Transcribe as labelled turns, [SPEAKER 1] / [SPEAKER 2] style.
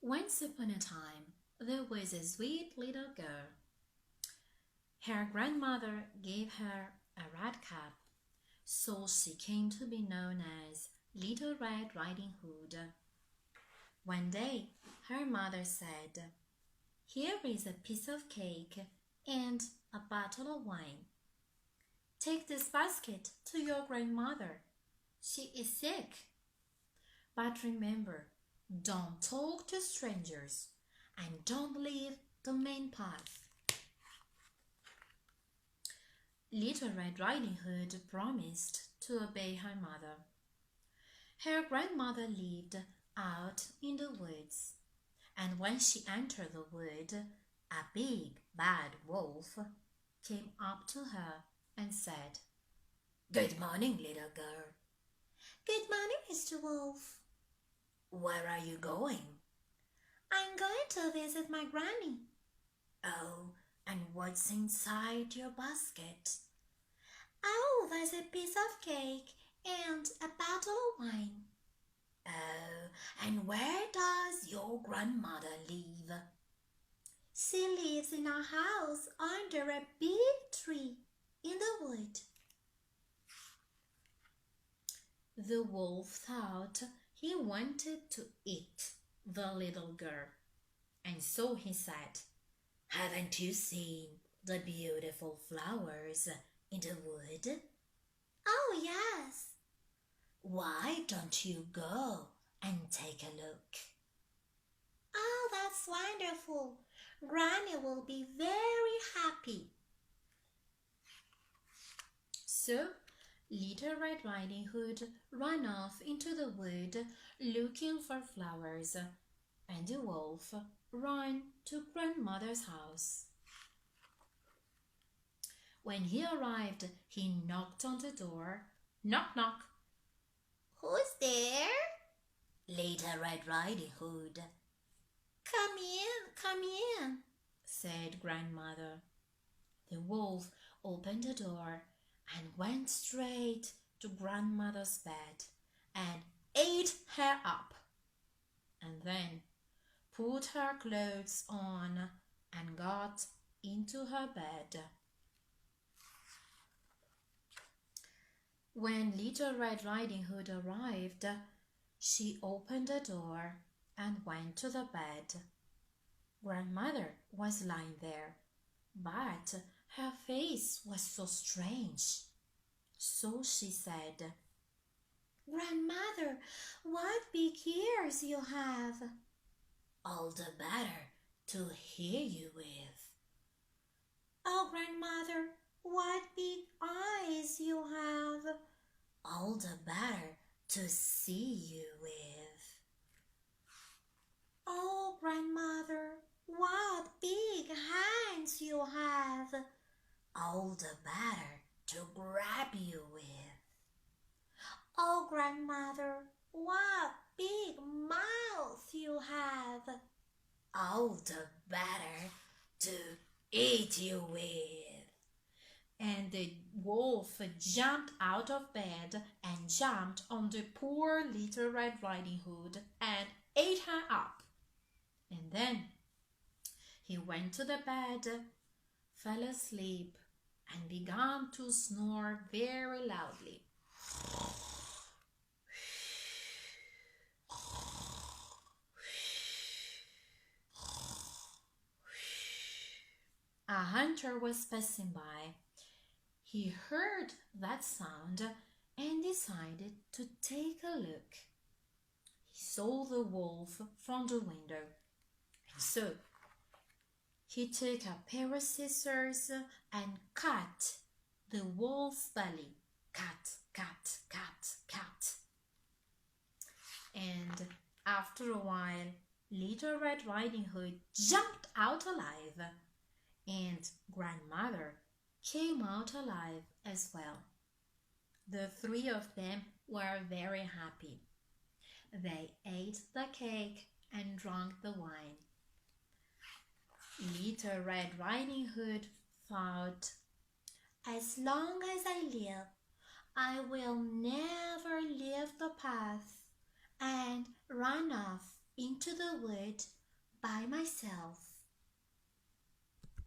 [SPEAKER 1] Once upon a time, there was a sweet little girl. Her grandmother gave her a red cap, so she came to be known as Little Red Riding Hood. One day, her mother said, "Here is a piece of cake and a bottle of wine. Take this basket to your grandmother. She is sick. But remember, don't talk to strangers and don't leave the main path." Little Red Riding Hood promised to obey her mother. Her grandmother lived out in the woods, and when she entered the wood, a big bad wolf came up to her and said, "Good morning, little girl." "Good morning, Mr. Wolf." "Where are you going?" "I'm going to visit my granny." "Oh, and what's inside your basket?" "Oh, there's a piece of cake and a bottle of wine." "Oh, and where does your grandmother live?" "She lives in our house under a big tree in the wood." The wolf thought he wanted to eat the little girl, and so he said, "Haven't you seen the beautiful flowers in the wood?" "Oh, yes." "Why don't you go and take a look?" "Oh, that's wonderful. Granny will be very happy." So, Little Red Riding Hood ran off into the wood looking for flowers, and the wolf ran to grandmother's house. When he arrived, he knocked on the door. Knock, knock. "Who's there?" "Little Red Riding Hood." Come in," said grandmother. The wolf opened the door and went straight to grandmother's bed and ate her up, and then put her clothes on and got into her bed. When Little Red Riding Hood arrived, she opened the door and went to the bed. Grandmother was lying there, but her face was so strange. So she said, "Grandmother, what big ears you have!" "All the better to hear you with." "Oh, grandmother, what big eyes you have!" "All the better to see you with." "Oh, grandmother, what big hands you have!" "All the better to grab you with." "Oh, grandmother, what big mouth you have!" "All the better to eat you with." And the wolf jumped out of bed and jumped on the poor Little Red Riding Hood and ate her up. And then he went to the bed, fell asleep, and began to snore very loudly. A hunter was passing by. He heard that sound and decided to take a look. He saw the wolf from the window, and so he took a pair of scissors and cut the wolf's belly. Cut, cut, cut, cut. And after a while, Little Red Riding Hood jumped out alive, and grandmother came out alive as well. The three of them were very happy. They ate the cake and drank the wine. Little Red Riding Hood thought, "As long as I live, I will never leave the path and run off into the wood by myself.